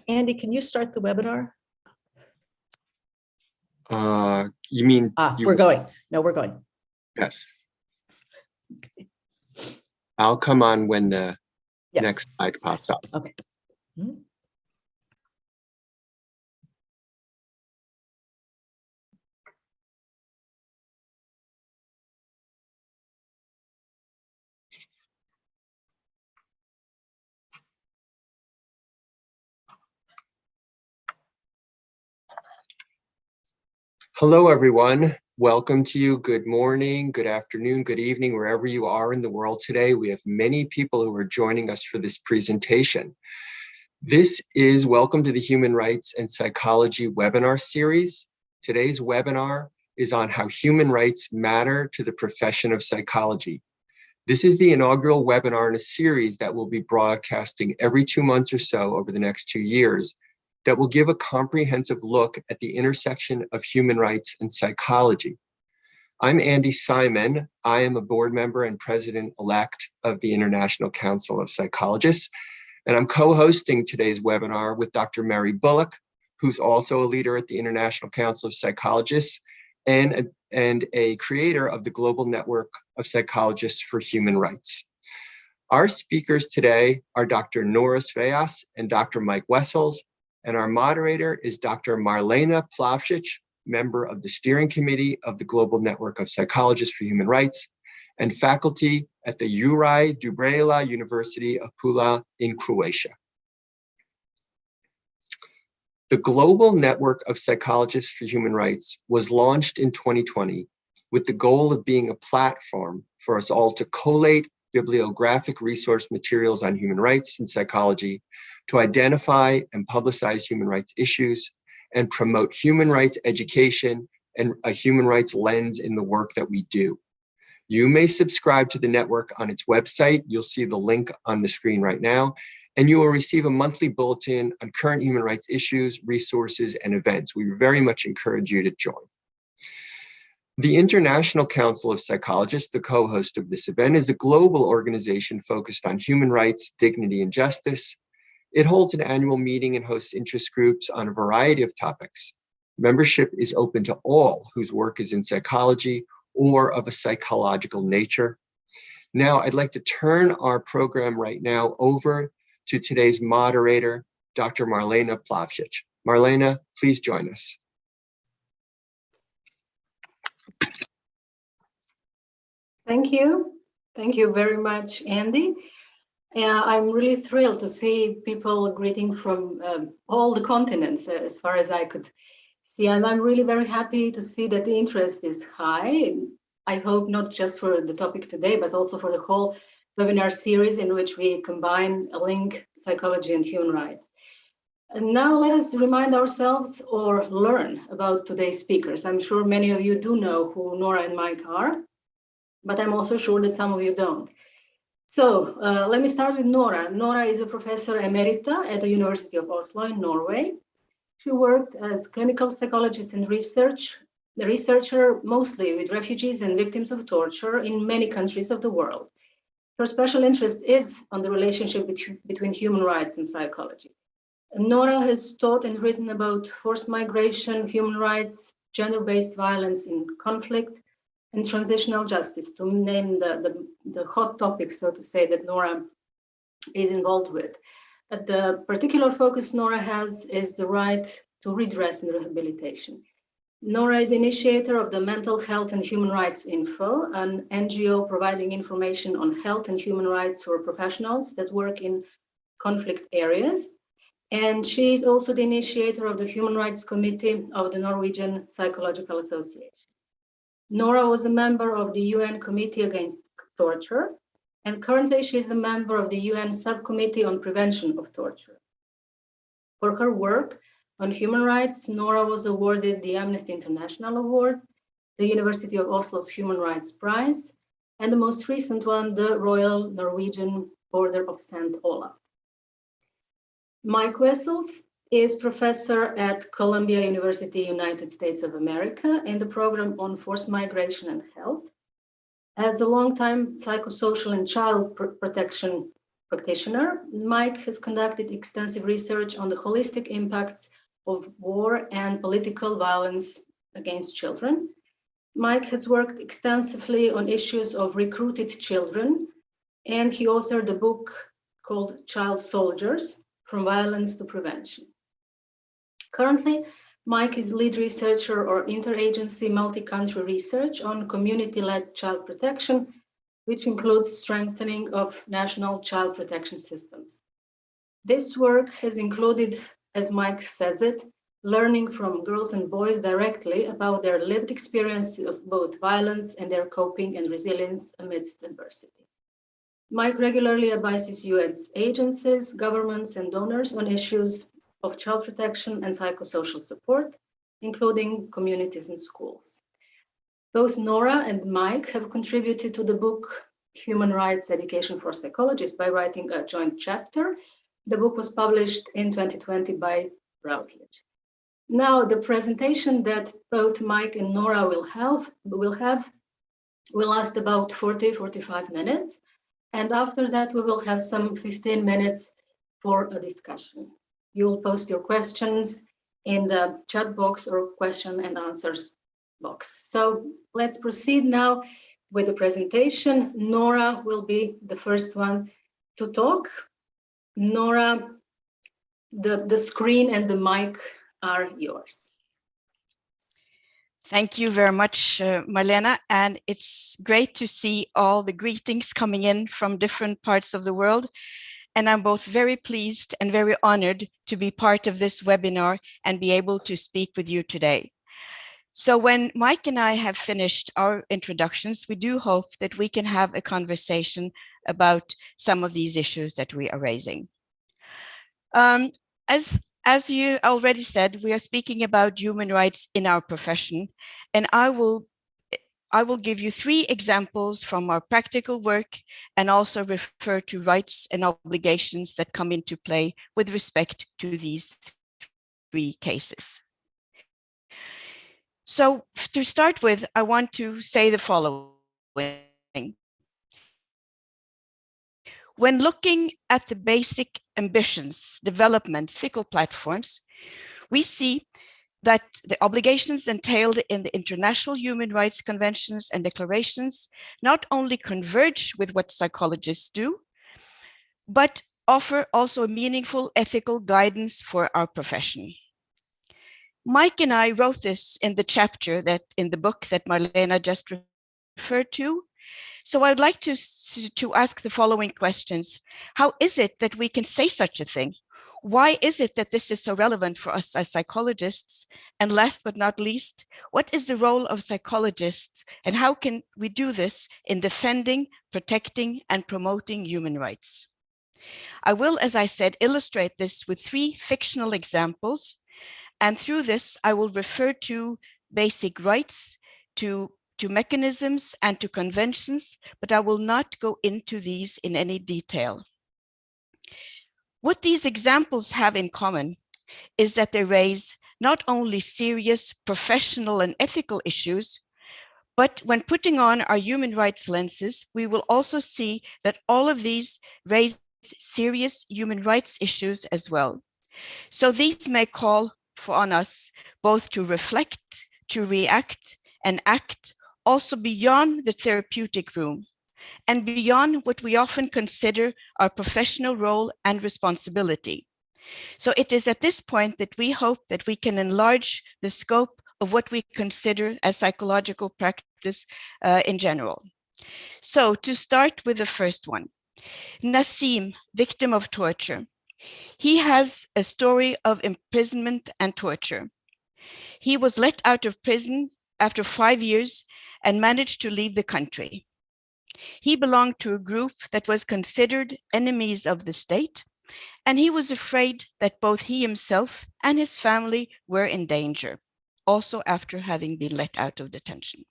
Andy, can you start the webinar? You mean? We're going. No, we're going. Yes. I'll come on when the next slide pops up. Okay. Hello, everyone. Welcome to you. Good morning, good afternoon, good evening, wherever you are in the world today. We have many people who are joining us for this presentation. This is Welcome to the Human Rights and Psychology webinar series. Today's webinar is on how human rights matter to the profession of psychology. This is the inaugural webinar in a series that will be broadcasting every 2 months or so over the next 2 years that will give a comprehensive look at the intersection of human rights and psychology. I'm Andy Simon. I am a board member and president-elect of the International Council of Psychologists, and I'm co-hosting today's webinar with Dr. Mary Bullock, who's also a leader at the International Council of Psychologists and a creator of the Global Network of Psychologists for Human Rights. Our speakers today are Dr. Nora Sveas and Dr. Mike Wessels, and our moderator is Dr. Marlena Plavšić, member of the steering committee of the Global Network of Psychologists for Human Rights and faculty at the Juraj Dubrela University of Pula in Croatia. The Global Network of Psychologists for Human Rights was launched in 2020 with the goal of being a platform for us all to collate bibliographic resource materials on human rights and psychology, to identify and publicize human rights issues, and promote human rights education and a human rights lens in the work that we do. You may subscribe to the network on its website. You'll see the link on the screen right now, and you will receive a monthly bulletin on current human rights issues, resources, and events. We very much encourage you to join. The International Council of Psychologists, the co-host of this event, is a global organization focused on human rights, dignity, and justice. It holds an annual meeting and hosts interest groups on a variety of topics. Membership is open to all whose work is in psychology or of a psychological nature. Now, I'd like to turn our program right now over to today's moderator, Dr. Marlena Plavšić. Marlena, please join us. Thank you. Thank you very much, Andy. I'm really thrilled to see people greeting from all the continents as far as I could see. And I'm really very happy to see that the interest is high. I hope not just for the topic today, but also for the whole webinar series in which we combine a link, psychology and human rights. And now let us remind ourselves or learn about today's speakers. I'm sure many of you do know who Nora and Mike are, but I'm also sure that some of you don't. So let me start with Nora. Nora is a professor emerita at the University of Oslo in Norway. She worked as clinical psychologist and researcher mostly with refugees and victims of torture in many countries of the world. Her special interest is on the relationship between human rights and psychology. Nora has taught and written about forced migration, human rights, gender-based violence in conflict, and transitional justice, to name the hot topics, so to say, that Nora is involved with. But the particular focus Nora has is the right to redress and rehabilitation. Nora is initiator of the Mental Health and Human Rights Info, an NGO providing information on health and human rights for professionals that work in conflict areas. And she is also the initiator of the Human Rights Committee of the Norwegian Psychological Association. Nora was a member of the UN Committee Against Torture, and currently she is a member of the UN Subcommittee on Prevention of Torture. For her work on human rights, Nora was awarded the Amnesty International Award, the University of Oslo's Human Rights Prize, and the most recent one, the Royal Norwegian Order of St. Olaf. Mike Wessels is professor at Columbia University, United States of America, in the program on forced migration and health. As a longtime psychosocial and child protection practitioner, Mike has conducted extensive research on the holistic impacts of war and political violence against children. Mike has worked extensively on issues of recruited children, and he authored a book called Child Soldiers: From Violence to Prevention. Currently, Mike is lead researcher or interagency multi-country research on community-led child protection, which includes strengthening of national child protection systems. This work has included, as Mike says it, learning from girls and boys directly about their lived experience of both violence and their coping and resilience amidst adversity. Mike regularly advises UN agencies, governments, and donors on issues of child protection and psychosocial support, including communities and schools. Both Nora and Mike have contributed to the book Human Rights Education for Psychologists by writing a joint chapter. The book was published in 2020 by Routledge. Now, the presentation that both Mike and Nora will last about 40-45 minutes. And after that, we will have some 15 minutes for a discussion. You will post your questions in the chat box or question and answers box. So let's proceed now with the presentation. Nora will be the first one to talk. Nora, the screen and the mic are yours. Thank you very much, Marlena, and it's great to see all the greetings coming in from different parts of the world. And I'm both very pleased and very honored to be part of this webinar and be able to speak with you today. So when Mike and I have finished our introductions, we do hope that we can have a conversation about some of these issues that we are raising. As you already said, we are speaking about human rights in our profession, and I will give you 3 examples from our practical work and also refer to rights and obligations that come into play with respect to these 3 cases. So to start with, I want to say the following. When looking at the basic ambitions, developments, ethical platforms, we see that the obligations entailed in the international human rights conventions and declarations not only converge with what psychologists do, but offer also a meaningful ethical guidance for our profession. Mike and I wrote this in the chapter that in the book that Marlena just referred to. So I'd like to ask the following questions. How is it that we can say such a thing? Why is it that this is so relevant for us as psychologists? And last but not least, what is the role of psychologists and how can we do this in defending, protecting, and promoting human rights? I will, as I said, illustrate this with 3 fictional examples. And through this, I will refer to basic rights, to mechanisms and to conventions, but I will not go into these in any detail. What these examples have in common is that they raise not only serious professional and ethical issues, but when putting on our human rights lenses, we will also see that all of these raise serious human rights issues as well. So these may call on us both to reflect, to react, and act also beyond the therapeutic room and beyond what we often consider our professional role and responsibility. So it is at this point that we hope that we can enlarge the scope of what we consider as psychological practice in general. So to start with the first one, Nassim, victim of torture. He has a story of imprisonment and torture. He was let out of prison after 5 years and managed to leave the country. He belonged to a group that was considered enemies of the state, and he was afraid that both he himself and his family were in danger, also after having been let out of detention.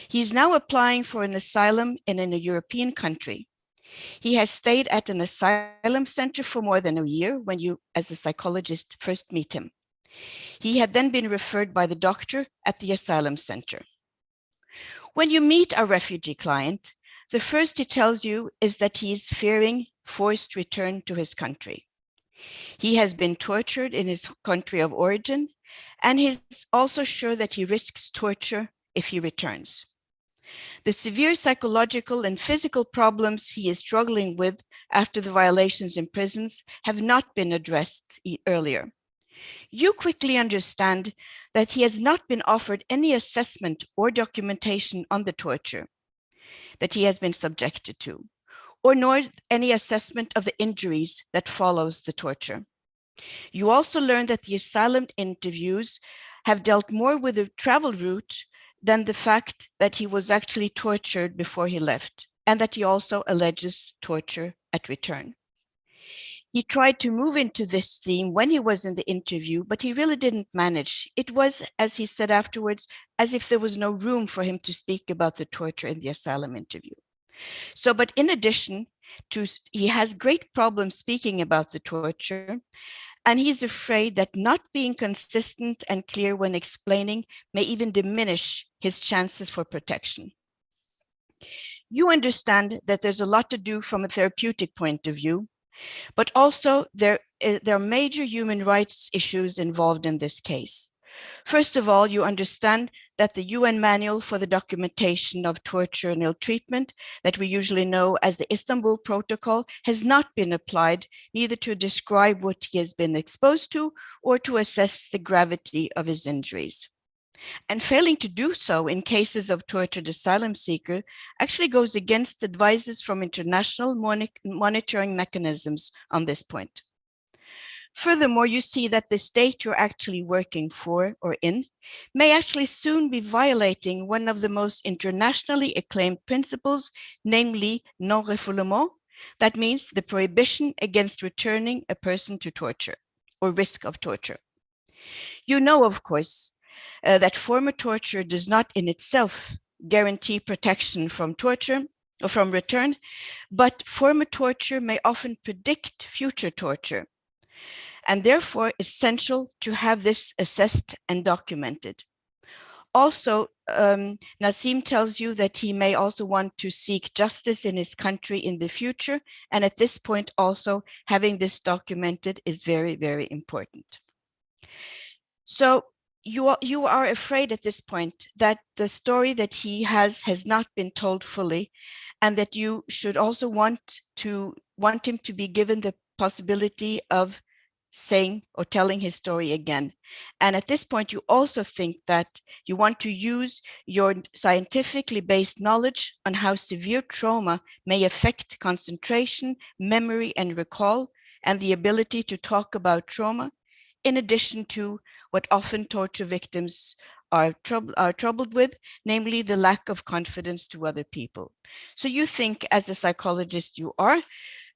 He is now applying for an asylum in a European country. He has stayed at an asylum center for more than a year when you, as a psychologist, first meet him. He had then been referred by the doctor at the asylum center. When you meet a refugee client, the first he tells you is that he is fearing forced return to his country. He has been tortured in his country of origin, and he's also sure that he risks torture if he returns. The severe psychological and physical problems he is struggling with after the violations in prisons have not been addressed earlier. You quickly understand that he has not been offered any assessment or documentation on the torture that he has been subjected to, or nor any assessment of the injuries that follows the torture. You also learn that the asylum interviews have dealt more with the travel route than the fact that he was actually tortured before he left, and that he also alleges torture at return. He tried to move into this theme when he was in the interview, but he really didn't manage. It was, as he said afterwards, as if there was no room for him to speak about the torture in the asylum interview. So, but in addition to, he has great problems speaking about the torture, and he's afraid that not being consistent and clear when explaining may even diminish his chances for protection. You understand that there's a lot to do from a therapeutic point of view, but also there are major human rights issues involved in this case. First of all, you understand that the UN Manual for the Documentation of Torture and Ill Treatment, that we usually know as the Istanbul Protocol, has not been applied neither to describe what he has been exposed to or to assess the gravity of his injuries. And failing to do so in cases of tortured asylum seeker actually goes against advices from international monitoring mechanisms on this point. Furthermore, you see that the state you're actually working for or in may actually soon be violating one of the most internationally acclaimed principles, namely non-refoulement. That means the prohibition against returning a person to torture or risk of torture. You know, of course, that former torture does not in itself guarantee protection from torture or from return, but former torture may often predict future torture, and therefore essential to have this assessed and documented. Also, Nassim tells you that he may also want to seek justice in his country in the future, and at this point also having this documented is very, very important. So you are afraid at this point that the story that he has not been told fully, and that you should also want him to be given the possibility of saying or telling his story again. And at this point, you also think that you want to use your scientifically based knowledge on how severe trauma may affect concentration, memory, and recall, and the ability to talk about trauma, in addition to what often torture victims are troubled with, namely the lack of confidence to other people. So you think, as a psychologist you are,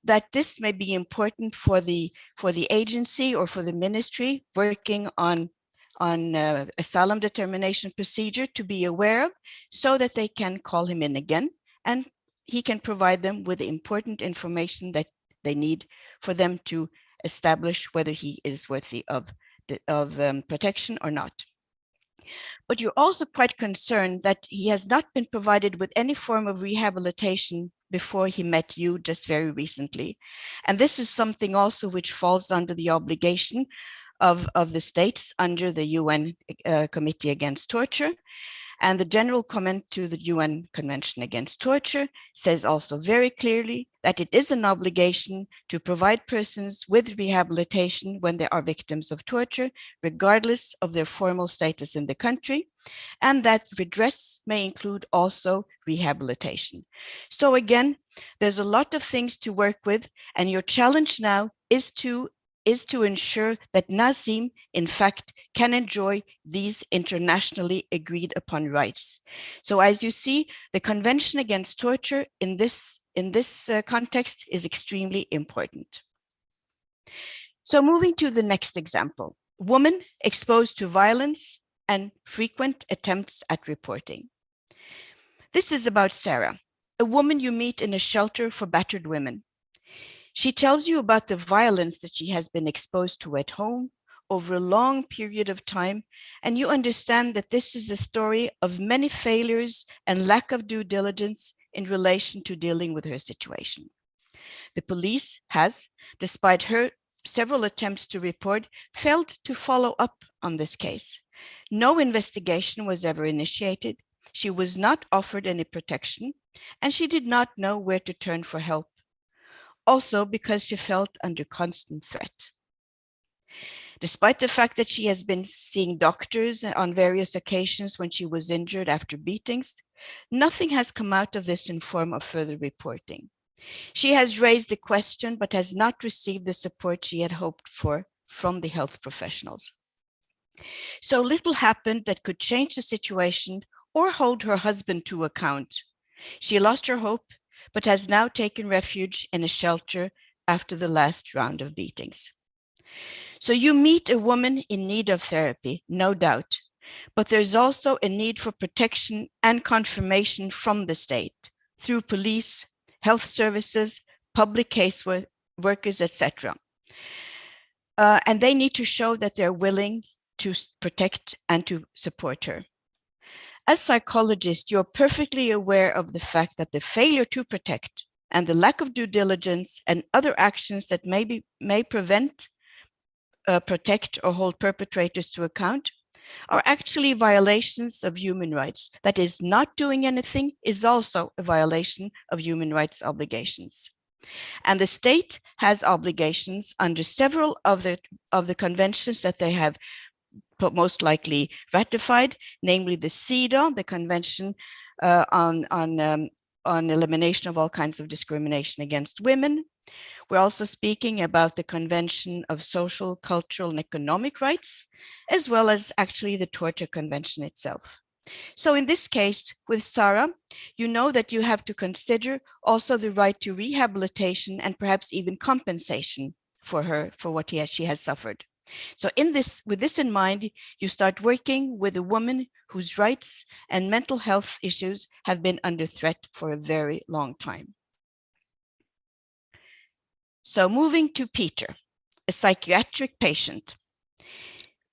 that this may be important for the agency or for the ministry working on asylum determination procedure to be aware of, so that they can call him in again and he can provide them with the important information that they need for them to establish whether he is worthy of protection or not. But you're also quite concerned that he has not been provided with any form of rehabilitation before he met you just very recently. And this is something also which falls under the obligation of the states under the UN Committee Against Torture. And the general comment to the UN Convention Against Torture says also very clearly that it is an obligation to provide persons with rehabilitation when they are victims of torture, regardless of their formal status in the country, and that redress may include also rehabilitation. So again, there's a lot of things to work with, and your challenge now is to ensure that Nassim, in fact, can enjoy these internationally agreed upon rights. So as you see, the Convention Against Torture in this context is extremely important. So moving to the next example, woman exposed to violence and frequent attempts at reporting. This is about Sarah, a woman you meet in a shelter for battered women. She tells you about the violence that she has been exposed to at home over a long period of time, and you understand that this is a story of many failures and lack of due diligence in relation to dealing with her situation. The police has, despite her several attempts to report, failed to follow up on this case. No investigation was ever initiated. She was not offered any protection, and she did not know where to turn for help. Also because she felt under constant threat. Despite the fact that she has been seeing doctors on various occasions when she was injured after beatings, nothing has come out of this in form of further reporting. She has raised the question, but has not received the support she had hoped for from the health professionals. So little happened that could change the situation or hold her husband to account. She lost her hope, but has now taken refuge in a shelter after the last round of beatings. So you meet a woman in need of therapy, no doubt, but there's also a need for protection and confirmation from the state through police, health services, public case workers, etc. And they need to show that they're willing to protect and to support her. As psychologists, you're perfectly aware of the fact that the failure to protect and the lack of due diligence and other actions that may prevent, protect, or hold perpetrators to account are actually violations of human rights. That is, not doing anything is also a violation of human rights obligations. And the state has obligations under several of the conventions that they have most likely ratified, namely the CEDAW, the Convention on Elimination of All Kinds of Discrimination Against Women. We're also speaking about the Convention of Social, Cultural, and Economic Rights, as well as actually the Torture Convention itself. So in this case, with Sarah, you know that you have to consider also the right to rehabilitation and perhaps even compensation for her for what she has suffered. So with this in mind, you start working with a woman whose rights and mental health issues have been under threat for a very long time. So moving to Peter, a psychiatric patient.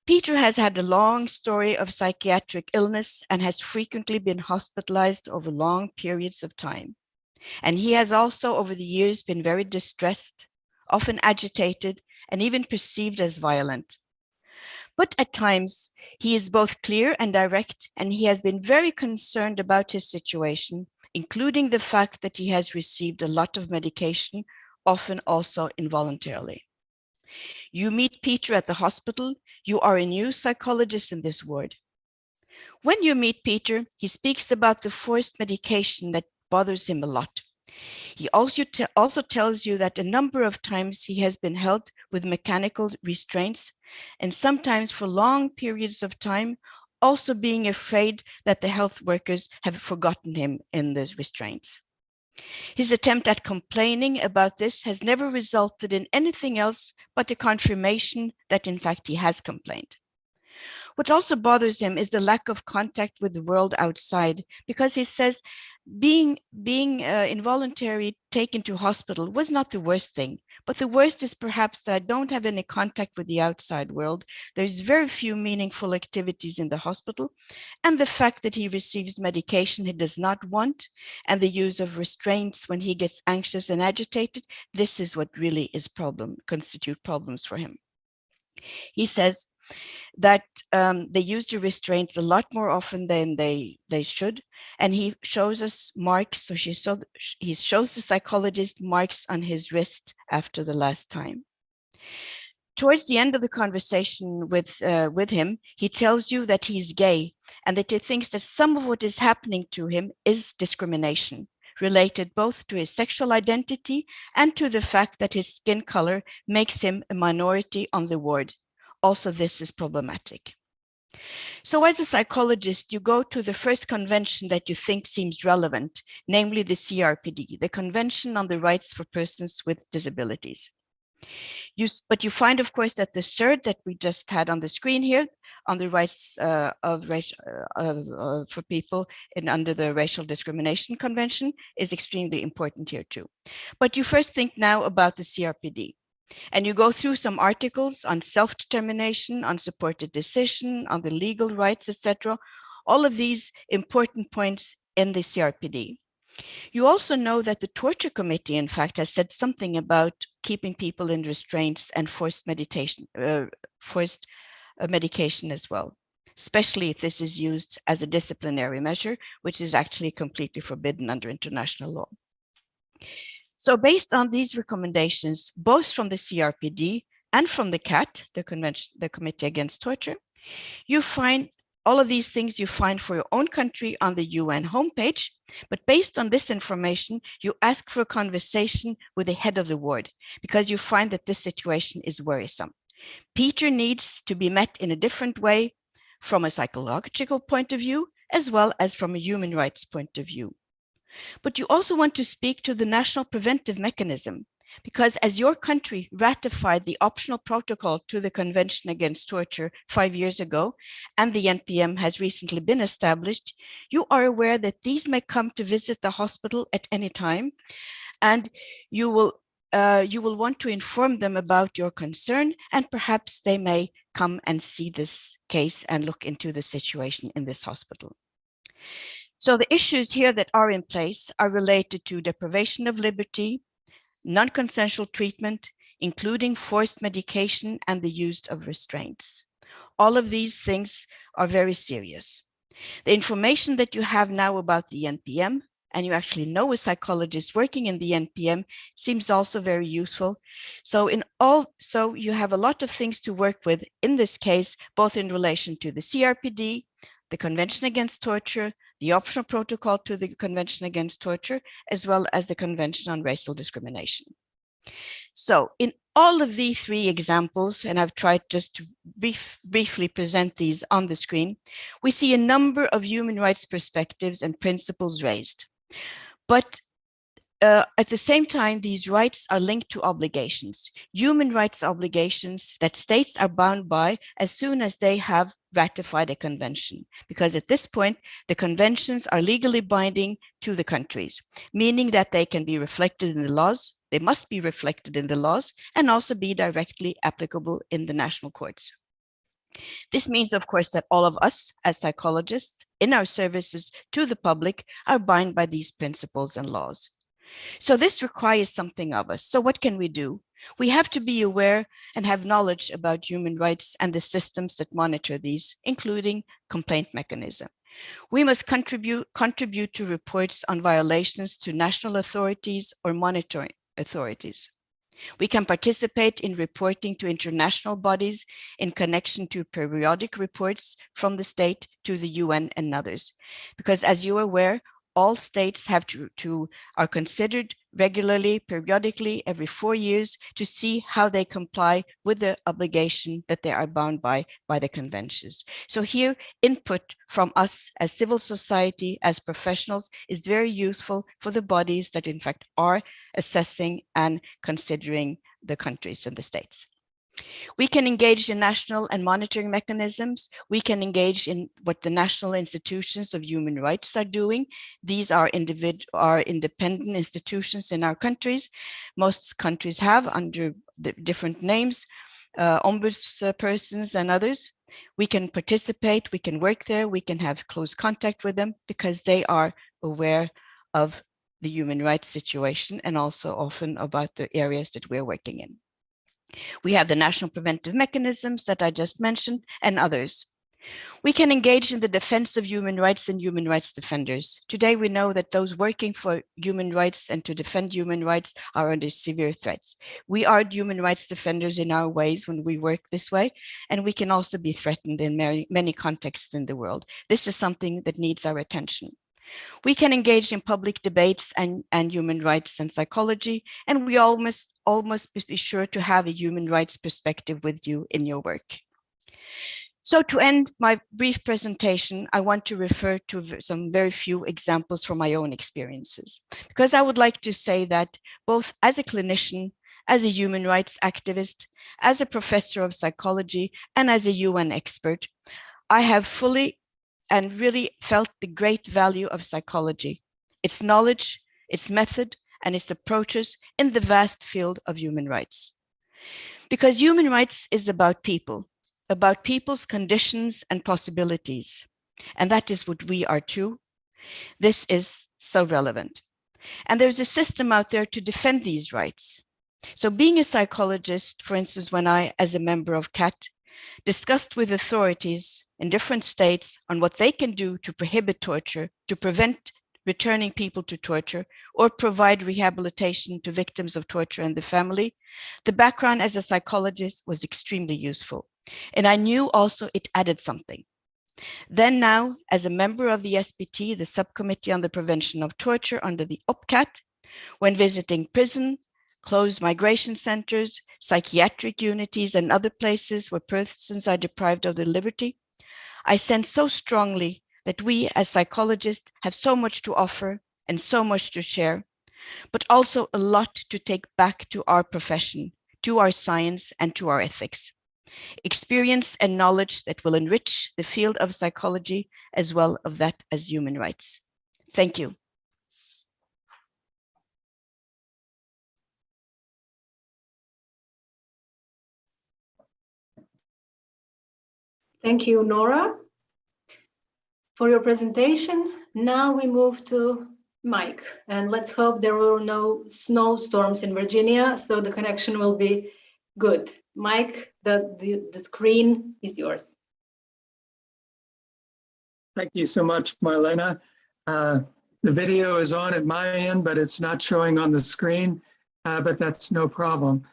Peter has had a long story of psychiatric illness and has frequently been hospitalized over long periods of time. And he has also over the years been very distressed, often agitated, and even perceived as violent. But at times, he is both clear and direct, and he has been very concerned about his situation, including the fact that he has received a lot of medication, often also involuntarily. You meet Peter at the hospital. You are a new psychologist in this ward. When you meet Peter, he speaks about the forced medication that bothers him a lot. He also tells you that a number of times he has been held with mechanical restraints, and sometimes for long periods of time, also being afraid that the health workers have forgotten him in those restraints. His attempt at complaining about this has never resulted in anything else but a confirmation that in fact he has complained. What also bothers him is the lack of contact with the world outside, because he says being involuntarily taken to hospital was not the worst thing, but the worst is perhaps that I don't have any contact with the outside world. There's very few meaningful activities in the hospital, and the fact that he receives medication he does not want, and the use of restraints when he gets anxious and agitated, this is what really constitute problems for him. He says that they use the restraints a lot more often than they should. And he shows us marks. So he shows the psychologist marks on his wrist after the last time. Towards the end of the conversation with him, he tells you that he's gay and that he thinks that some of what is happening to him is discrimination, related both to his sexual identity and to the fact that his skin color makes him a minority on the ward. Also, this is problematic. So as a psychologist, you go to the first convention that you think seems relevant, namely the CRPD, the Convention on the Rights for Persons with Disabilities. But you find, of course, that the third that we just had on the screen here, on the rights for people under the Racial Discrimination Convention, is extremely important here too. But you first think now about the CRPD. And you go through some articles on self-determination, on supported decision, on the legal rights, etc. All of these important points in the CRPD. You also know that the Torture Committee, in fact, has said something about keeping people in restraints and forced medication as well, especially if this is used as a disciplinary measure, which is actually completely forbidden under international law. So based on these recommendations, both from the CRPD and from the CAT, the Committee Against Torture, you find all of these things you find for your own country on the UN homepage, but based on this information, you ask for a conversation with the head of the ward because you find that this situation is worrisome. Peter needs to be met in a different way from a psychological point of view, as well as from a human rights point of view. But you also want to speak to the National Preventive Mechanism, because as your country ratified the optional protocol to the Convention Against Torture 5 years ago, and the NPM has recently been established, you are aware that these may come to visit the hospital at any time, and you will want to inform them about your concern, and perhaps they may come and see this case and look into the situation in this hospital. So the issues here that are in place are related to deprivation of liberty, non-consensual treatment, including forced medication and the use of restraints. All of these things are very serious. The information that you have now about the NPM, and you actually know a psychologist working in the NPM, seems also very useful. So you have a lot of things to work with in this case, both in relation to the CRPD, the Convention Against Torture, the optional protocol to the Convention Against Torture, as well as the Convention on Racial Discrimination. So in all of these 3 examples, and I've tried just to briefly present these on the screen, we see a number of human rights perspectives and principles raised. But at the same time, these rights are linked to obligations, human rights obligations that states are bound by as soon as they have ratified a convention. Because at this point, the conventions are legally binding to the countries, meaning that they can be reflected in the laws, they must be reflected in the laws, and also be directly applicable in the national courts. This means, of course, that all of us as psychologists in our services to the public are bound by these principles and laws. So this requires something of us. So what can we do? We have to be aware and have knowledge about human rights and the systems that monitor these, including complaint mechanism. We must contribute to reports on violations to national authorities or monitoring authorities. We can participate in reporting to international bodies in connection to periodic reports from the state to the UN and others. Because as you are aware, all states are considered regularly, periodically, every 4 years to see how they comply with the obligation that they are bound by the conventions. So here, input from us as civil society, as professionals, is very useful for the bodies that in fact are assessing and considering the countries and the states. We can engage in national and monitoring mechanisms. We can engage in what the national institutions of human rights are doing. These are independent institutions in our countries. Most countries have under the different names, ombudspersons and others. We can participate, we can work there, we can have close contact with them because they are aware of the human rights situation and also often about the areas that we're working in. We have the national preventive mechanisms that I just mentioned and others. We can engage in the defense of human rights and human rights defenders. Today, we know that those working for human rights and to defend human rights are under severe threats. We are human rights defenders in our ways when we work this way, and we can also be threatened in many contexts in the world. This is something that needs our attention. We can engage in public debates and human rights and psychology, and we almost be sure to have a human rights perspective with you in your work. So to end my brief presentation, I want to refer to some very few examples from my own experiences, because I would like to say that both as a clinician, as a human rights activist, as a professor of psychology, and as a UN expert, I have fully and really felt the great value of psychology, its knowledge, its method, and its approaches in the vast field of human rights. Because human rights is about people, about people's conditions and possibilities. And that is what we are too. This is so relevant. And there's a system out there to defend these rights. So being a psychologist, for instance, when I, as a member of CAT, discussed with authorities in different states on what they can do to prohibit torture, to prevent returning people to torture, or provide rehabilitation to victims of torture and the family, the background as a psychologist was extremely useful. And I knew also it added something. Then now, as a member of the SBT, the Subcommittee on the Prevention of Torture under the OPCAT, when visiting prison, closed migration centers, psychiatric unities, and other places where persons are deprived of their liberty, I sense so strongly that we as psychologists have so much to offer and so much to share, but also a lot to take back to our profession, to our science, and to our ethics. Experience and knowledge that will enrich the field of psychology as well as that as human rights. Thank you. Thank you, Nora, for your presentation. Now we move to Mike, and let's hope there were no snowstorms in Virginia, so the connection will be good. Mike, the screen is yours. Thank you so much, Marlena. The video is on at my end, but it's not showing on the screen, but that's no problem.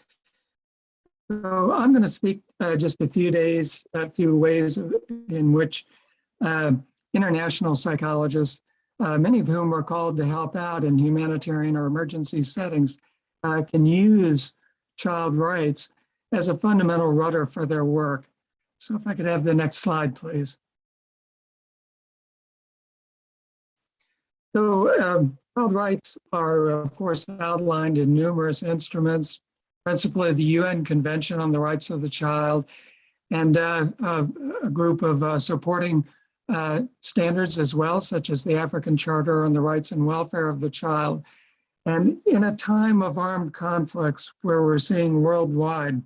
So I'm going to speak just a few ways in which international psychologists, many of whom are called to help out in humanitarian or emergency settings, can use child rights as a fundamental rudder for their work. So if I could have the next slide, please. So child rights are, of course, outlined in numerous instruments, principally the UN Convention on the Rights of the Child, and a group of supporting standards as well, such as the African Charter on the Rights and Welfare of the Child. And in a time of armed conflicts where we're seeing worldwide,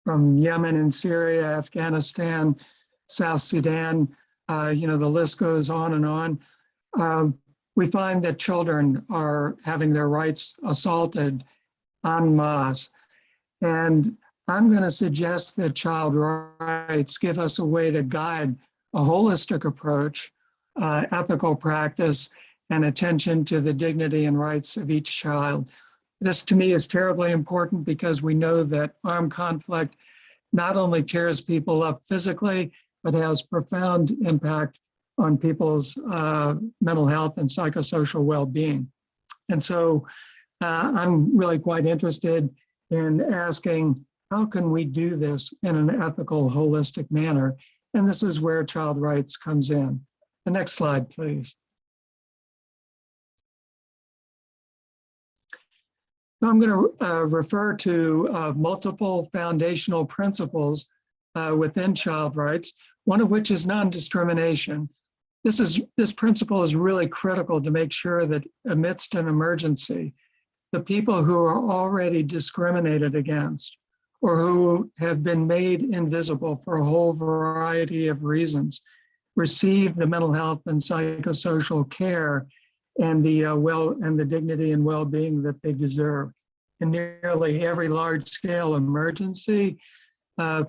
from Yemen and Syria, Afghanistan, South Sudan, the list goes on and on, we find that children are having their rights assaulted en masse. And I'm going to suggest that child rights give us a way to guide a holistic approach, ethical practice, and attention to the dignity and rights of each child. This to me is terribly important because we know that armed conflict not only tears people up physically, but has profound impact on people's mental health and psychosocial well-being. And so I'm really quite interested in asking, how can we do this in an ethical, holistic manner? And this is where child rights comes in. The next slide, please. So I'm going to refer to multiple foundational principles within child rights, one of which is non-discrimination. This principle is really critical to make sure that amidst an emergency, the people who are already discriminated against or who have been made invisible for a whole variety of reasons receive the mental health and psychosocial care and the dignity and well-being that they deserve. In nearly every large-scale emergency,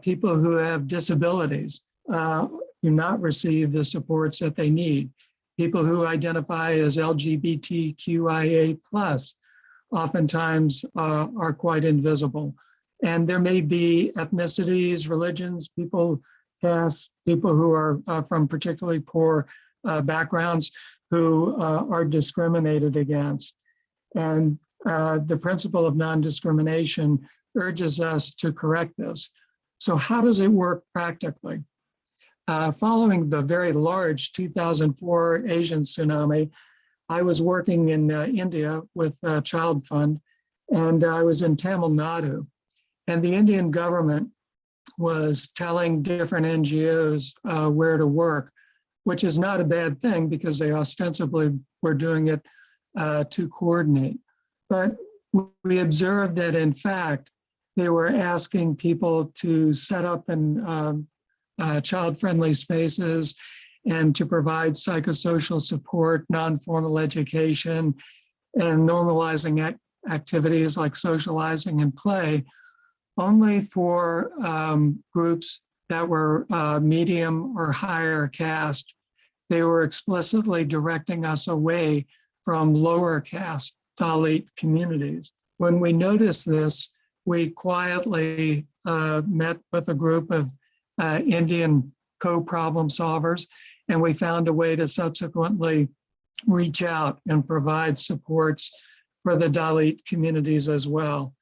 people who have disabilities do not receive the supports that they need. People who identify as LGBTQIA+, oftentimes are quite invisible. And there may be ethnicities, religions, castes, people who are from particularly poor backgrounds who are discriminated against. And the principle of non-discrimination urges us to correct this. So how does it work practically? Following the very large 2004 Asian tsunami, I was working in India with Child Fund, and I was in Tamil Nadu. And the Indian government was telling different NGOs where to work, which is not a bad thing because they ostensibly were doing it to coordinate. But we observed that in fact, they were asking people to set up in child-friendly spaces and to provide psychosocial support, non-formal education, and normalizing activities like socializing and play only for groups that were medium or higher caste. They were explicitly directing us away from lower caste Dalit communities. When we noticed this, we quietly met with a group of Indian co-problem solvers, and we found a way to subsequently reach out and provide supports for the Dalit communities as well.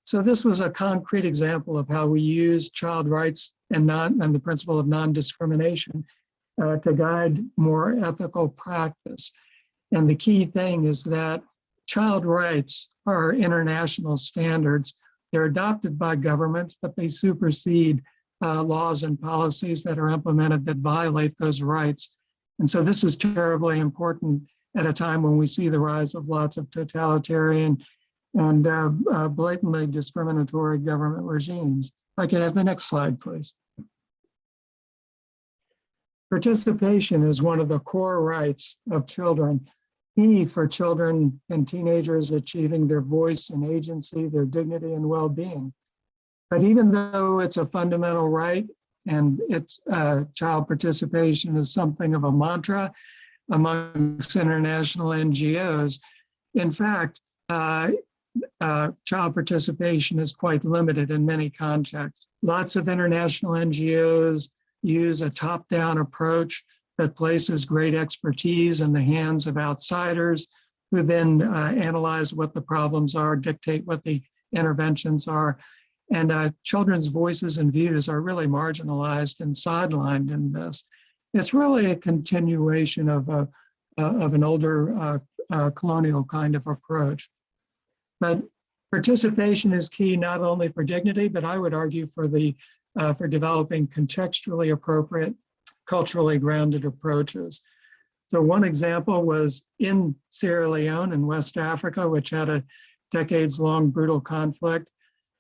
So this was a concrete example of how we use child rights and the principle of non-discrimination to guide more ethical practice. And the key thing is that child rights are international standards. They're adopted by governments, but they supersede laws and policies that are implemented that violate those rights. And so this is terribly important at a time when we see the rise of lots of totalitarian and blatantly discriminatory government regimes. If I could have the next slide, please. Participation is one of the core rights of children, key for children and teenagers achieving their voice and agency, their dignity and well-being. But even though it's a fundamental right and child participation is something of a mantra amongst international NGOs, in fact, child participation is quite limited in many contexts. Lots of international NGOs use a top-down approach that places great expertise in the hands of outsiders who then analyze what the problems are, dictate what the interventions are. And children's voices and views are really marginalized and sidelined in this. It's really a continuation of an older colonial kind of approach. But participation is key not only for dignity, but I would argue for developing contextually appropriate, culturally grounded approaches. So one example was in Sierra Leone in West Africa, which had a decades-long brutal conflict.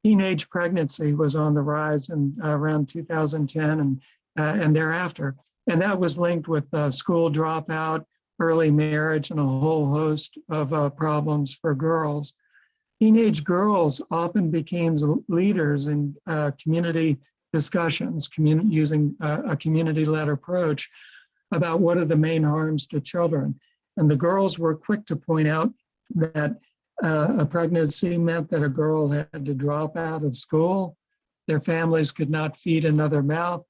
Teenage pregnancy was on the rise in around 2010 and thereafter. And that was linked with school dropout, early marriage, and a whole host of problems for girls. Teenage girls often became leaders in community discussions, using a community-led approach about what are the main harms to children. And the girls were quick to point out that a pregnancy meant that a girl had to drop out of school. Their families could not feed another mouth.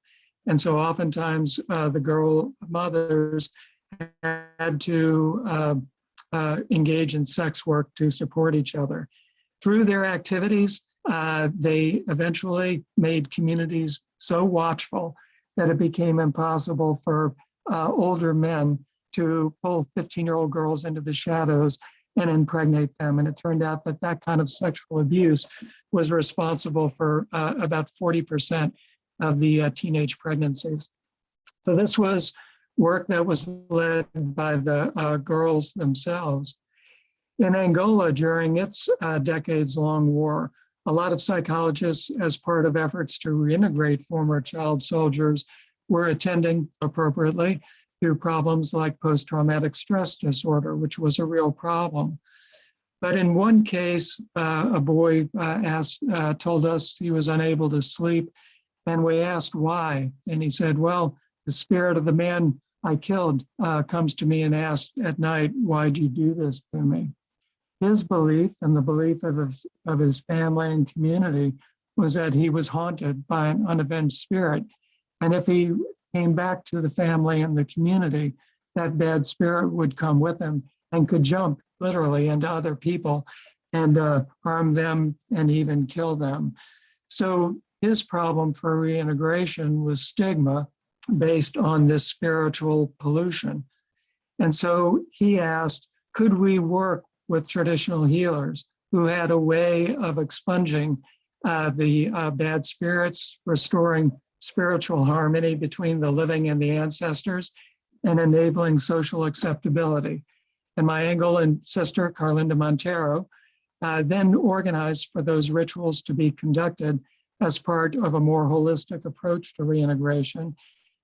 And so oftentimes the girl mothers had to engage in sex work to support each other. Through their activities, they eventually made communities so watchful that it became impossible for older men to pull 15-year-old girls into the shadows and impregnate them. And it turned out that that kind of sexual abuse was responsible for about 40% of the teenage pregnancies. So this was work that was led by the girls themselves. In Angola, during its decades-long war, a lot of psychologists, as part of efforts to reintegrate former child soldiers, were attending appropriately to problems like post-traumatic stress disorder, which was a real problem. But in one case, a boy told us he was unable to sleep, and we asked why. And he said, well, the spirit of the man I killed comes to me and asks at night, why'd you do this to me? His belief and the belief of his family and community was that he was haunted by an unavenged spirit. And if he came back to the family and the community, that bad spirit would come with him and could jump literally into other people and harm them and even kill them. So his problem for reintegration was stigma based on this spiritual pollution. And so he asked, could we work with traditional healers who had a way of expunging the bad spirits, restoring spiritual harmony between the living and the ancestors, and enabling social acceptability. And my Angolan sister, Carlinda Monteiro, then organized for those rituals to be conducted as part of a more holistic approach to reintegration.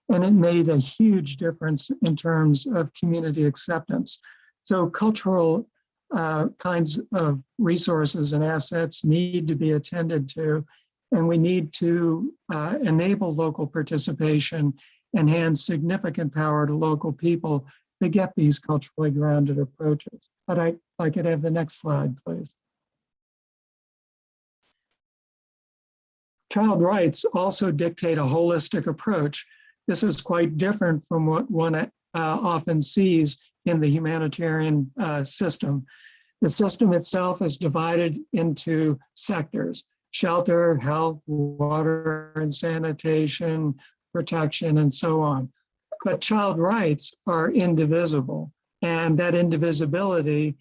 And it made a huge difference in terms of community acceptance. So cultural kinds of resources and assets need to be attended to, and we need to enable local participation and hand significant power to local people to get these culturally grounded approaches. But I could have the next slide, please. Child rights also dictate a holistic approach. This is quite different from what one often sees in the humanitarian system. The system itself is divided into sectors: shelter, health, water and sanitation, protection, and so on. But child rights are indivisible, and that indivisibility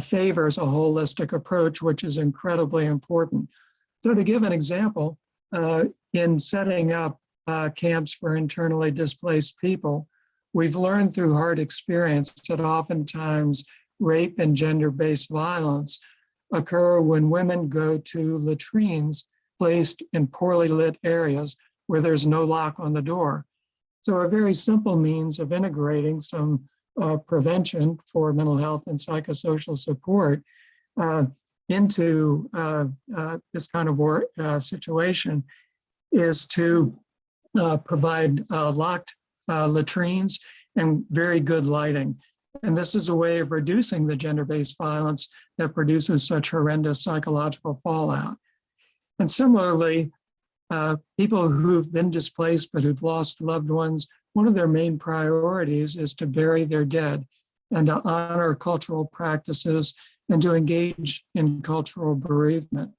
favors a holistic approach, which is incredibly important. So to give an example, in setting up camps for internally displaced people, we've learned through hard experience that oftentimes rape and gender-based violence occur when women go to latrines placed in poorly lit areas where there's no lock on the door. So a very simple means of integrating some prevention for mental health and psychosocial support into this kind of situation is to provide locked latrines and very good lighting. And this is a way of reducing the gender-based violence that produces such horrendous psychological fallout. And similarly, people who've been displaced but who've lost loved ones, one of their main priorities is to bury their dead and to honor cultural practices and to engage in cultural bereavement.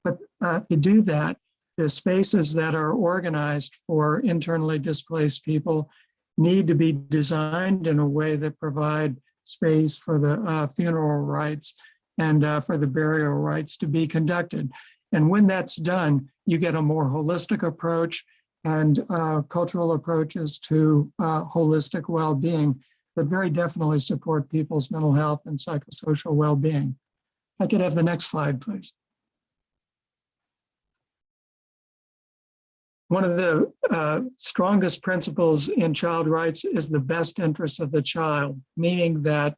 But to do that, the spaces that are organized for internally displaced people need to be designed in a way that provide space for the funeral rites and for the burial rites to be conducted. And when that's done, you get a more holistic approach and cultural approaches to holistic well-being that very definitely support people's mental health and psychosocial well-being. I could have the next slide, please. One of the strongest principles in child rights is the best interest of the child, meaning that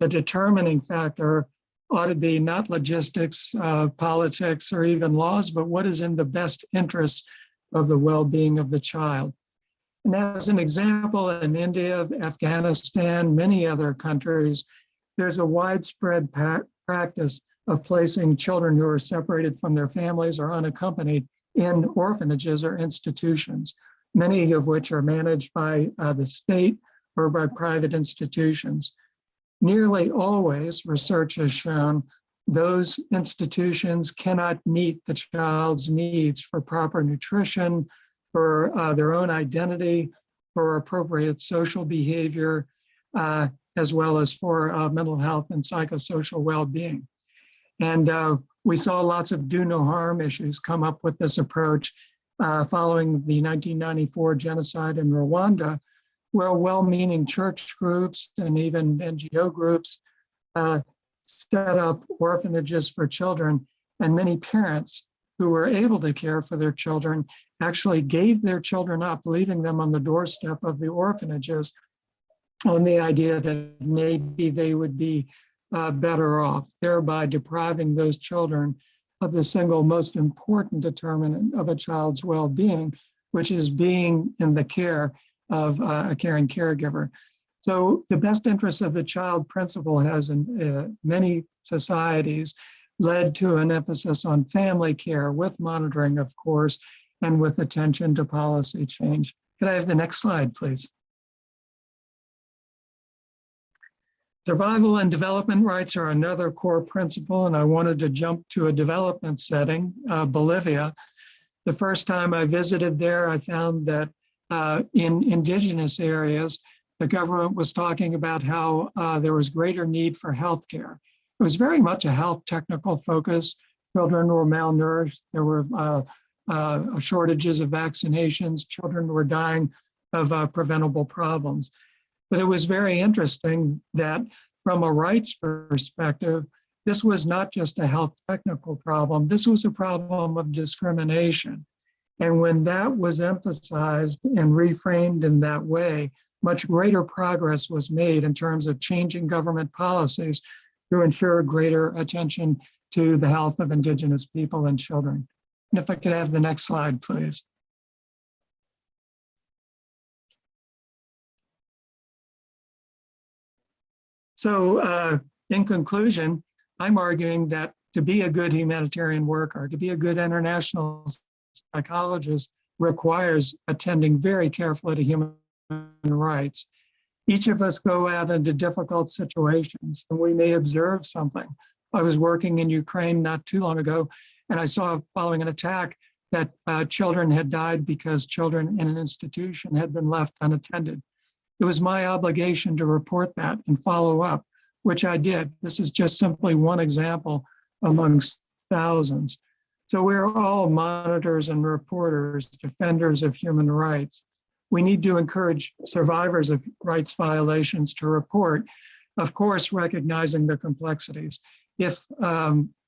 the determining factor ought to be not logistics, politics, or even laws, but what is in the best interest of the well-being of the child. And as an example, in India, Afghanistan, many other countries, there's a widespread practice of placing children who are separated from their families or unaccompanied in orphanages or institutions, many of which are managed by the state or by private institutions. Nearly always, research has shown, those institutions cannot meet the child's needs for proper nutrition, for their own identity, for appropriate social behavior, as well as for mental health and psychosocial well-being. And we saw lots of do no harm issues come up with this approach following the 1994 genocide in Rwanda, where well-meaning church groups and even NGO groups set up orphanages for children, and many parents who were able to care for their children actually gave their children up, leaving them on the doorstep of the orphanages on the idea that maybe they would be better off, thereby depriving those children of the single most important determinant of a child's well-being, which is being in the care of a caring caregiver. So the best interest of the child principle has in many societies led to an emphasis on family care with monitoring, of course, and with attention to policy change. Could I have the next slide, please? Survival and development rights are another core principle, and I wanted to jump to a development setting, Bolivia. The first time I visited there, I found that in indigenous areas, the government was talking about how there was greater need for healthcare. It was very much a health technical focus. Children were malnourished. There were shortages of vaccinations. Children were dying of preventable problems. But it was very interesting that from a rights perspective, this was not just a health technical problem. This was a problem of discrimination. And when that was emphasized and reframed in that way, much greater progress was made in terms of changing government policies to ensure greater attention to the health of Indigenous people and children. And if I could have the next slide, please. So in conclusion, I'm arguing that to be a good humanitarian worker, to be a good international psychologist requires attending very carefully to human rights. Each of us go out into difficult situations and we may observe something. I was working in Ukraine not too long ago, and I saw following an attack that children had died because children in an institution had been left unattended. It was my obligation to report that and follow up, which I did. This is just simply one example amongst thousands. So we're all monitors and reporters, defenders of human rights. We need to encourage survivors of rights violations to report, of course, recognizing the complexities. If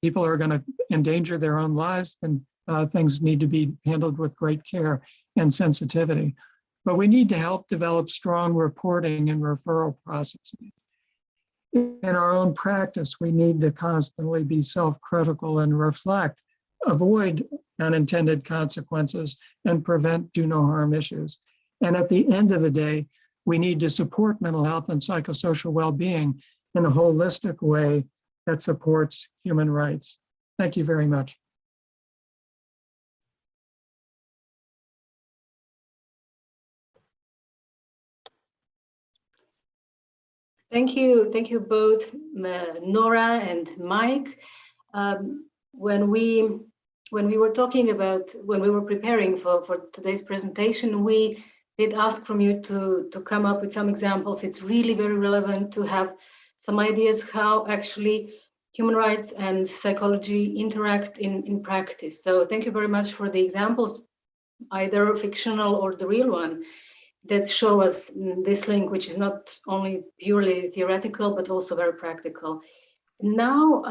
people are going to endanger their own lives, then things need to be handled with great care and sensitivity. But we need to help develop strong reporting and referral processes. In our own practice, we need to constantly be self-critical and reflect, avoid unintended consequences, and prevent do no harm issues. And at the end of the day, we need to support mental health and psychosocial well-being in a holistic way that supports human rights. Thank you very much. Thank you both, Nora and Mike. When we were talking about, when we were preparing for today's presentation, we did ask from you to come up with some examples. It's really very relevant to have some ideas how actually human rights and psychology interact in practice. So thank you very much for the examples, either fictional or the real one, that show us this link, which is not only purely theoretical, but also very practical. Now,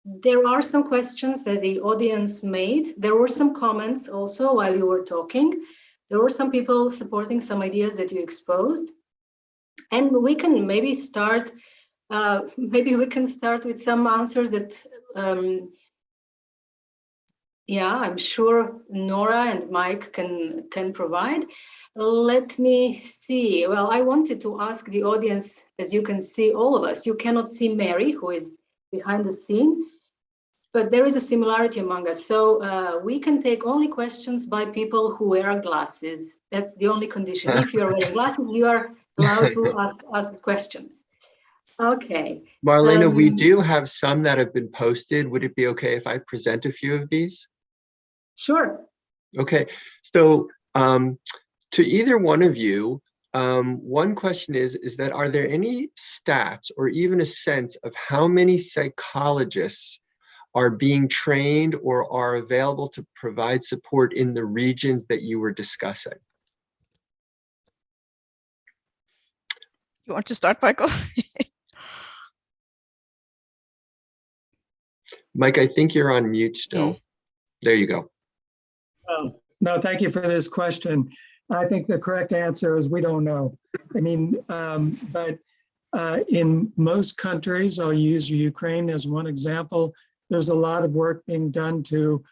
there are some questions that the audience made. There were some comments also while you were talking. There were some people supporting some ideas that you exposed. And we can maybe start, with some answers that, I'm sure Nora and Mike can provide. Let me see. Well, I wanted to ask the audience, as you can see, all of us, you cannot see Mary, who is behind the scene, but there is a similarity among us. So we can take only questions by people who wear glasses. That's the only condition. If you are wearing glasses, you are allowed to ask questions. Okay. Marlena, we do have some that have been posted. Would it be okay if I present a few of these? Sure. Okay, so to either one of you, one question is that are there any stats or even a sense of how many psychologists are being trained or are available to provide support in the regions that you were discussing? You want to start, Michael? Mike, I think you're on mute still. There you go. No, thank you for this question. I think the correct answer is we don't know. I mean, but in most countries, I'll use Ukraine as one example, there's a lot of work being done to,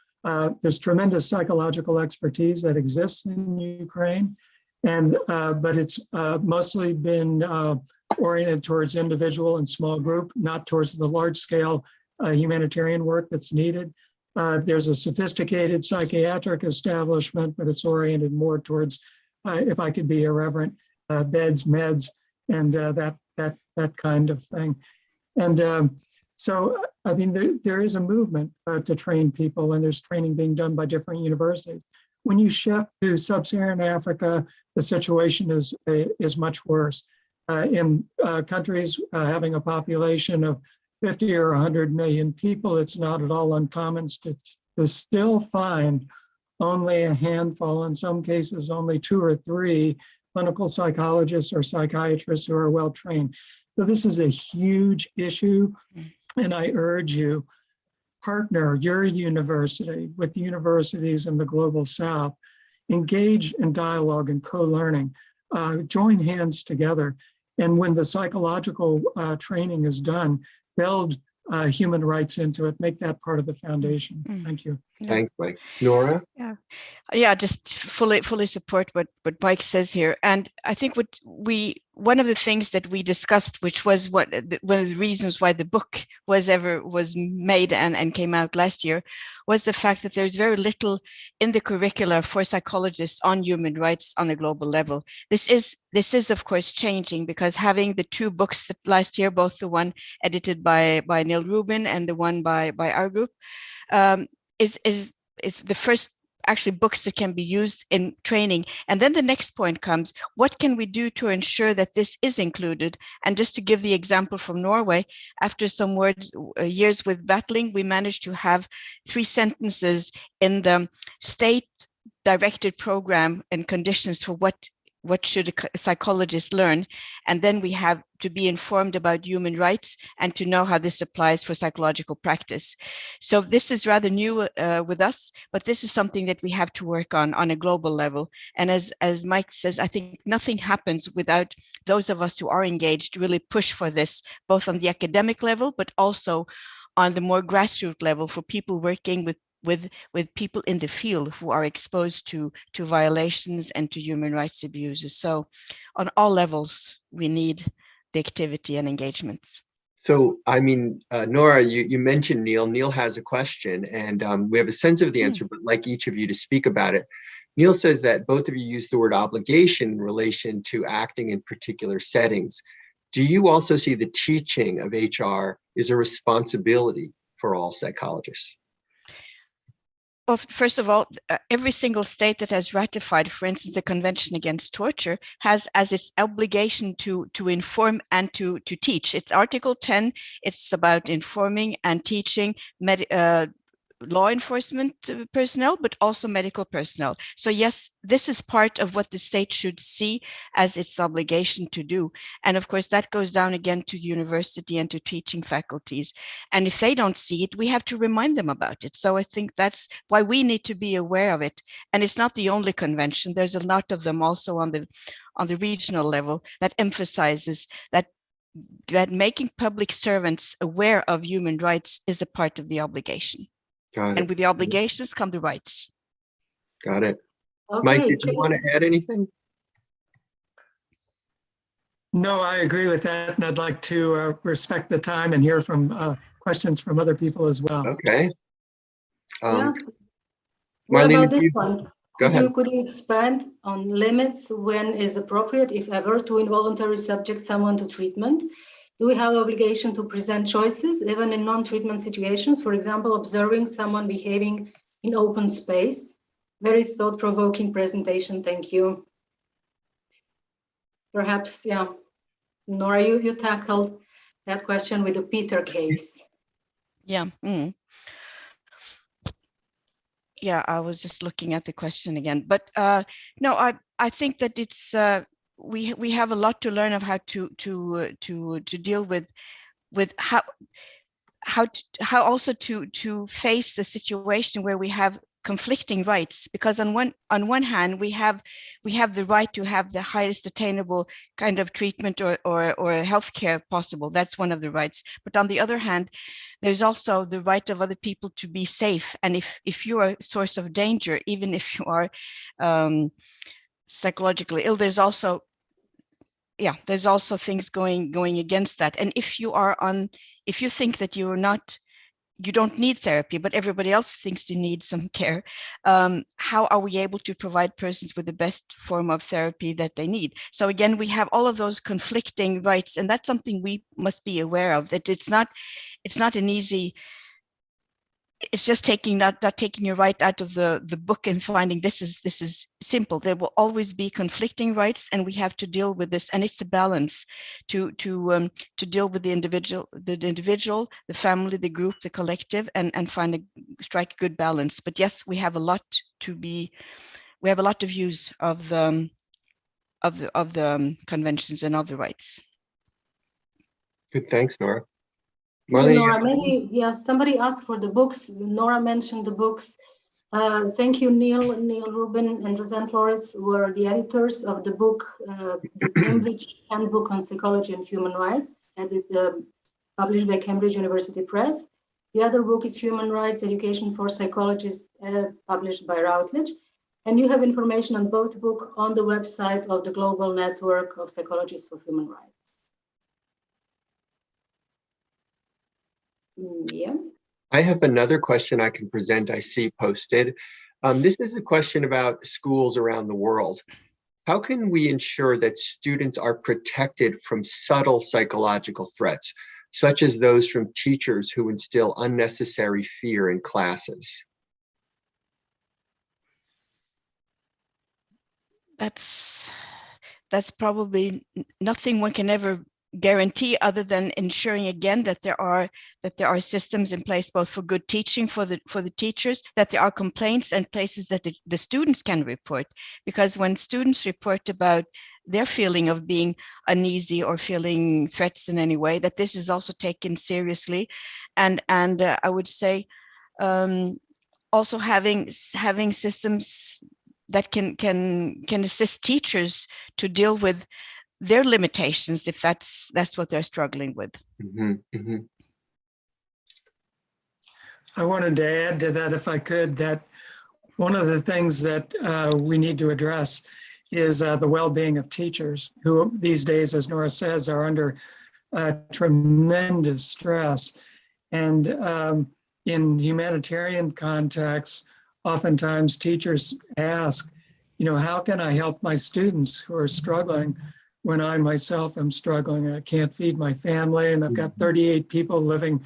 there's tremendous psychological expertise that exists in Ukraine, and but it's mostly been oriented towards individual and small group, not towards the large scale humanitarian work that's needed. There's a sophisticated psychiatric establishment, but it's oriented more towards, if I could be irreverent, beds, meds, and that kind of thing. And so, I mean, there is a movement to train people, and there's training being done by different universities. When you shift to sub-Saharan Africa, the situation is much worse. In countries having a population of 50 or 100 million people, it's not at all uncommon to still find only a handful, in some cases only 2 or 3 clinical psychologists or psychiatrists who are well trained. So this is a huge issue, and I urge you, partner your university with universities in the Global South, engage in dialogue and co-learning, join hands together. And when the psychological training is done, build human rights into it, make that part of the foundation. Thank you. Thanks, Mike. Nora? Yeah, just fully support what Mike says here. And I think one of the things that we discussed, which was one of the reasons why the book was made and came out last year, was the fact that there's very little in the curricula for psychologists on human rights on a global level. This is of course changing, because having the two books that last year, both the one edited by Neil Rubin and the one by our group, is the first actually books that can be used in training. And then the next point comes, what can we do to ensure that this is included? And just to give the example from Norway, after some years with battling, we managed to have 3 sentences in the state directed program and conditions for what should a psychologist learn. And then we have to be informed about human rights and to know how this applies for psychological practice. So this is rather new with us, but this is something that we have to work on a global level. And as Mike says, I think nothing happens without those of us who are engaged really push for this, both on the academic level, but also on the more grassroots level for people working with people in the field who are exposed to violations and to human rights abuses. So on all levels, we need the activity and engagements. So, I mean, Nora, you mentioned Neil. Neil has a question, and we have a sense of the answer, but I'd like each of you to speak about it. Neil says that both of you use the word obligation in relation to acting in particular settings. Do you also see the teaching of HR is a responsibility for all psychologists? Well, first of all, every single state that has ratified, for instance, the Convention Against Torture has as its obligation to inform and to teach. It's Article 10. It's about informing and teaching law enforcement personnel, but also medical personnel. So yes, this is part of what the state should see as its obligation to do. And of course, that goes down again to the university and to teaching faculties. And if they don't see it, we have to remind them about it. So I think that's why we need to be aware of it. And it's not the only convention. There's a lot of them also on the regional level that emphasizes that making public servants aware of human rights is a part of the obligation. Got it. And with the obligations come the rights. Got it. Okay. Mike, did you want to add anything? No, I agree with that. And I'd like to respect the time and hear from questions from other people as well. Okay. Yeah. What Marlene, about this one? Go ahead. Could you expand on limits when is appropriate, if ever, to involuntarily subject someone to treatment? Do we have obligation to present choices, even in non-treatment situations? For example, observing someone behaving in open space. Very thought-provoking presentation, thank you. Perhaps, yeah, Nora, you tackled that question with the Peter case. Yeah. Yeah, I was just looking at the question again, but no, I think that it's we have a lot to learn of how to deal with how also to face the situation where we have conflicting rights, because on one hand we have the right to have the highest attainable kind of treatment or healthcare possible. That's one of the rights. But on the other hand, there's also the right of other people to be safe. And if you are a source of danger, even if you are psychologically ill, there's also things going against that. And if you think that you don't need therapy, but everybody else thinks you need some care, how are we able to provide persons with the best form of therapy that they need? So again, we have all of those conflicting rights, and that's something we must be aware of, that it's not an easy, it's just not taking your right out of the book and finding this is simple. There will always be conflicting rights, and we have to deal with this. And it's a balance to deal with the individual, the family, the group, the collective, and strike a good balance. But yes, we have a lot of views of the conventions and other rights. Good, thanks, Nora. Marlene, Nora, maybe, yeah, somebody asked for the books. Nora mentioned the books. Thank you, Neil Rubin and Roseanne Flores were the editors of the book, the Cambridge Handbook on Psychology and Human Rights, published by Cambridge University Press. The other book is Human Rights Education for Psychologists, published by Routledge. And you have information on both books on the website of the Global Network of Psychologists for Human Rights. Yeah. I have another question I can present, I see posted. This is a question about schools around the world. How can we ensure that students are protected from subtle psychological threats, such as those from teachers who instill unnecessary fear in classes? That's probably nothing one can ever guarantee, other than ensuring again that there are systems in place both for good teaching for the teachers, that there are complaints and places that the students can report. Because when students report about their feeling of being uneasy or feeling threats in any way, that this is also taken seriously. And I would say also having systems that can assist teachers to deal with their limitations, if that's what they're struggling with. Mm-hmm, mm-hmm. I wanted to add to that, if I could, that one of the things that we need to address is the well-being of teachers, who these days, as Nora says, are under tremendous stress. And in humanitarian contexts, oftentimes teachers ask, how can I help my students who are struggling when I myself am struggling? I can't feed my family, and I've got 38 people living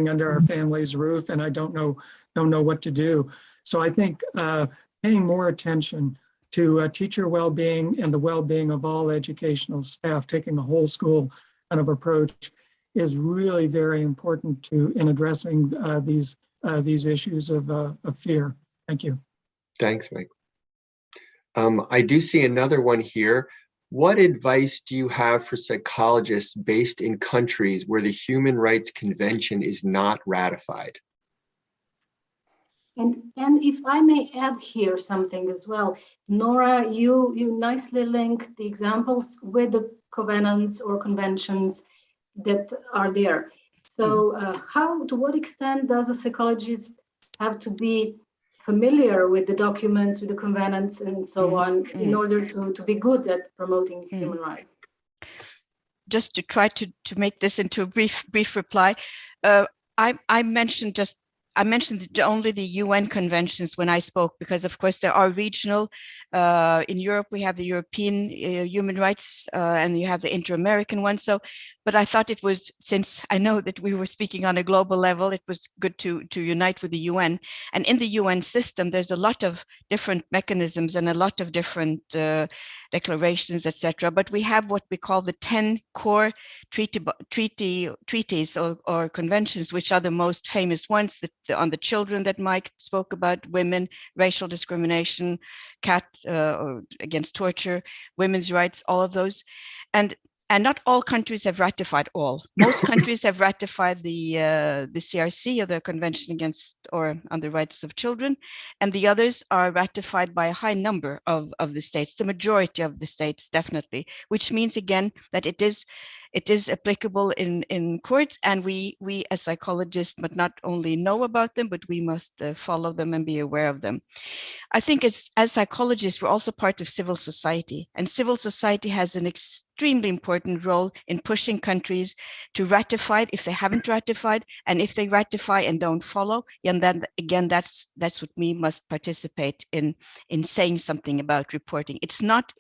under our family's roof, and I don't know what to do. So I think paying more attention to teacher well-being and the well-being of all educational staff, taking a whole school kind of approach, is really very important in addressing these issues of fear. Thank you. Thanks, Mike. I do see another one here. What advice do you have for psychologists based in countries where the Human Rights Convention is not ratified? And if I may add here something as well, Nora, you nicely linked the examples with the covenants or conventions that are there. So to what extent does a psychologist have to be familiar with the documents, with the covenants and so on, in order to be good at promoting human rights? Just to try to make this into a brief reply, I mentioned only the UN conventions when I spoke, because of course there are regional. In Europe we have the European human rights, and you have the inter-American one. So, but I thought it was, since I know that we were speaking on a global level, it was good to unite with the UN. And in the UN system, there's a lot of different mechanisms and a lot of different declarations, etc. But we have what we call the 10 core treaties or conventions, which are the most famous ones, on the children that Mike spoke about, women, racial discrimination, or against torture, women's rights, all of those. And not all countries have ratified all. Most countries have ratified the CRC, or the Convention Against or on the Rights of Children, and the others are ratified by a high number of the states, the majority of the states, definitely, which means again that it is applicable in courts, and we as psychologists must not only know about them, but we must follow them and be aware of them. I think as psychologists, we're also part of civil society, and civil society has an extremely important role in pushing countries to ratify it if they haven't ratified, and if they ratify and don't follow, and then again, that's what we must participate in saying something about reporting. It's not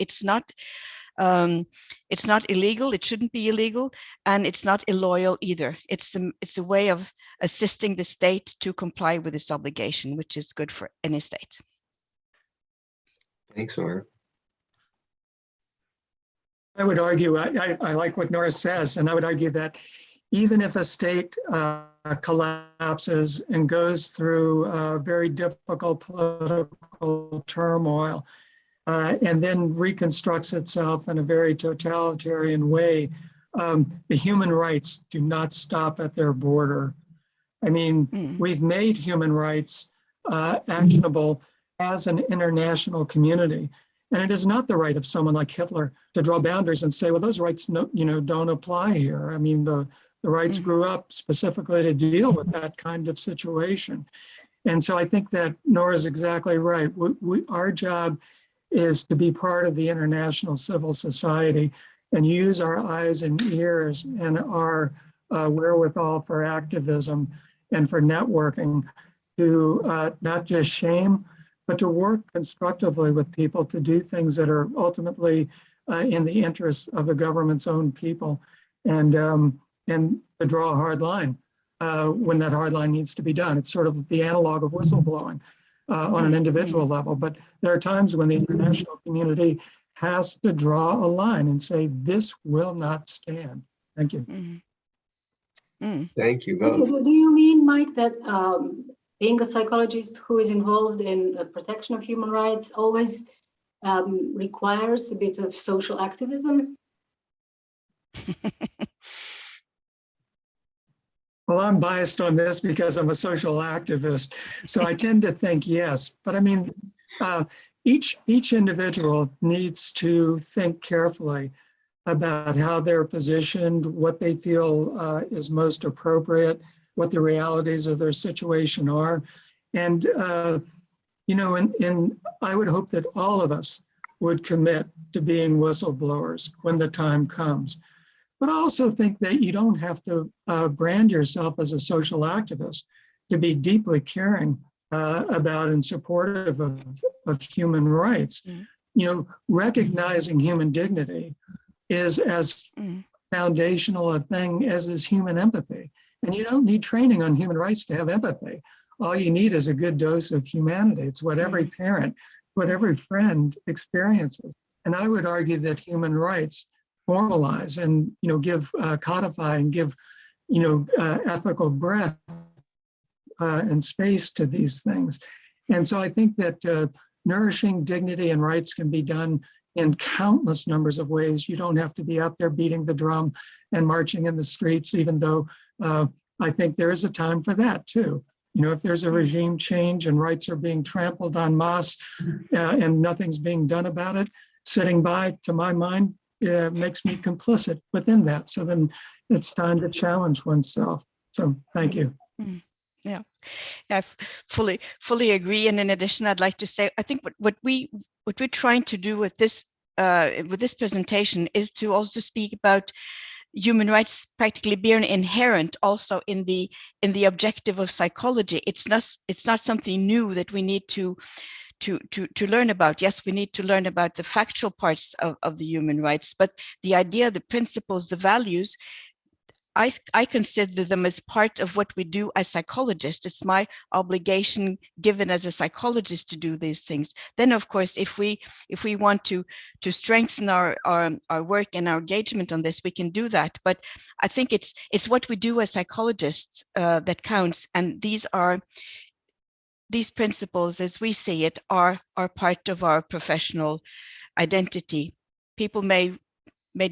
illegal. It shouldn't be illegal, and it's not illoyal either. It's a way of assisting the state to comply with this obligation, which is good for any state. Thanks, Nora. I would argue, I like what Nora says, and I would argue that even if a state collapses and goes through very difficult political turmoil, and then reconstructs itself in a very totalitarian way, the human rights do not stop at their border. I mean, we've made human rights actionable as an international community. And it is not the right of someone like Hitler to draw boundaries and say, well, those rights don't apply here. I mean, the The rights Mhm. grew up specifically to deal with that kind of situation. And so I think that Nora's exactly right. Our job is to be part of the international civil society and use our eyes and ears and our wherewithal for activism and for networking to not just shame, but to work constructively with people to do things that are ultimately in the interests of the government's own people, and to draw a hard line when that hard line needs to be done. It's sort of the analog of whistleblowing on an individual level, but there are times when the international community has to draw a line and say, this will not stand. Thank you. Mhm. Mm. Thank you both. Do you mean, Mike, that being a psychologist who is involved in protection of human rights always requires a bit of social activism? Well, I'm biased on this because I'm a social activist, so I tend to think yes. But I mean, each individual needs to think carefully about how they're positioned, what they feel is most appropriate, what the realities of their situation are. And, you know, and I would hope that all of us would commit to being whistleblowers when the time comes. But I also think that you don't have to brand yourself as a social activist to be deeply caring about and supportive of human rights. Mm. You know, recognizing human dignity is as foundational a thing as is human empathy. And you don't need training on human rights to have empathy. All you need is a good dose of humanity. It's what every parent, what every friend experiences. And I would argue that human rights formalize and, you know, give, codify and give, you know, ethical breadth and space to these things. And so I think that nourishing dignity and rights can be done in countless numbers of ways. You don't have to be out there beating the drum and marching in the streets, even though I think there is a time for that too. You know, if there's a regime change and rights are being trampled en masse and nothing's being done about it, sitting by, to my mind, makes me complicit within that. So then it's time to challenge oneself. So thank you. Yeah, I fully agree. And in addition, I'd like to say, I think what we're trying to do with this presentation is to also speak about human rights practically being inherent also in the objective of psychology. It's not something new that we need to learn about. Yes, we need to learn about the factual parts of the human rights, but the idea, the principles, the values, I consider them as part of what we do as psychologists. It's my obligation given as a psychologist to do these things. Then, of course, if we want to strengthen our work and our engagement on this, we can do that. But I think it's what we do as psychologists that counts. And these principles, as we see it, are part of our professional identity. People may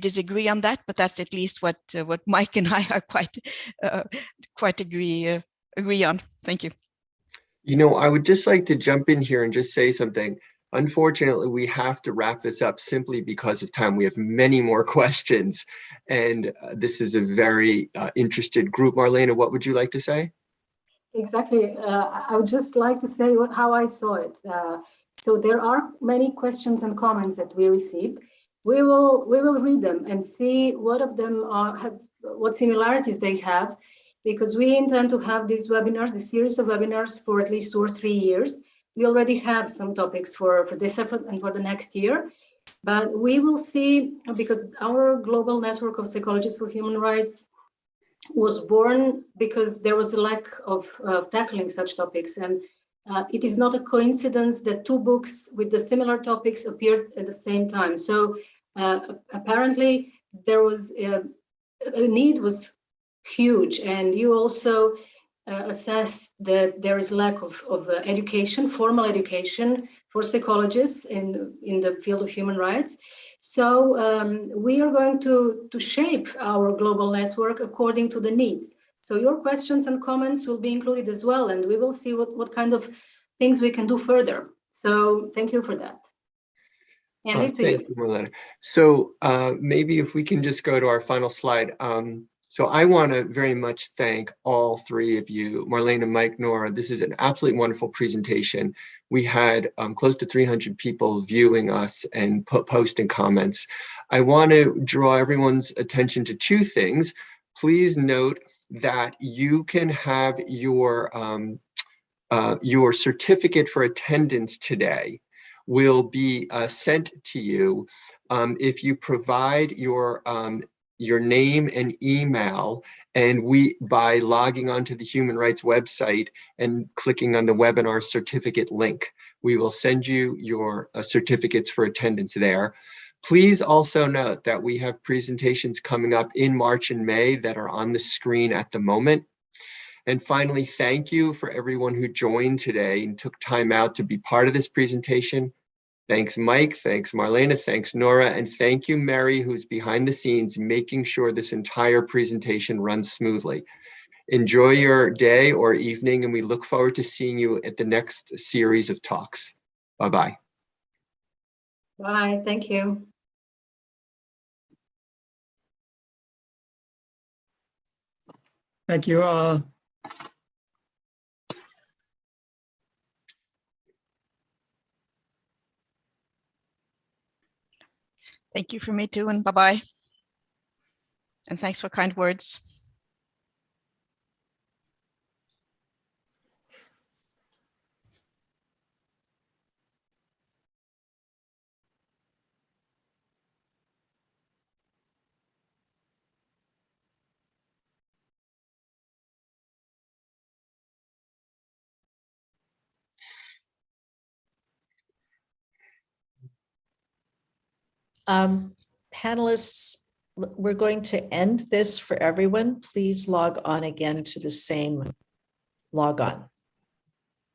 disagree on that, but that's at least what Mike and I are quite agree on. Thank you. You know, I would just like to jump in here and just say something. Unfortunately, we have to wrap this up simply because of time. We have many more questions, and this is a very interested group. Marlena, what would you like to say? Exactly. I would just like to say how I saw it. So there are many questions and comments that we received. We will read them and see what of them what similarities they have, because we intend to have these webinars, the series of webinars, for at least 2 or 3 years. We already have some topics for this effort and for the next year, but we will see, because our global network of psychologists for human rights was born because there was a lack of tackling such topics. And it is not a coincidence that 2 books with the similar topics appeared at the same time. So apparently there was a need was huge. And you also assess that there is lack of education, formal education for psychologists in the field of human rights. So we are going to shape our global network according to the needs. So your questions and comments will be included as well, and we will see what kind of things we can do further. So thank you for that. Andy, to Thank you, Marlena. So maybe if we can just go to our final slide. So I want to very much thank all three of you, Marlena, Mike, Nora. This is an absolutely wonderful presentation. We had close to 300 people viewing us and posting comments. I want to draw everyone's attention to two things. Please note that you can have your certificate for attendance today will be sent to you if you provide your name and email, and by logging onto the Human Rights website and clicking on the webinar certificate link, we will send you your certificates for attendance there. Please also note that we have presentations coming up in March and May that are on the screen at the moment. And finally, thank you for everyone who joined today and took time out to be part of this presentation. Thanks, Mike. Thanks, Marlena. Thanks, Nora. And thank you, Mary, who's behind the scenes, making sure this entire presentation runs smoothly. Enjoy your day or evening, and we look forward to seeing you at the next series of talks. Bye-bye. Bye, thank you. Thank you all. Thank you for me too, and bye-bye. And thanks for kind words. Panelists, we're going to end this for everyone. Please log on again to the same log on.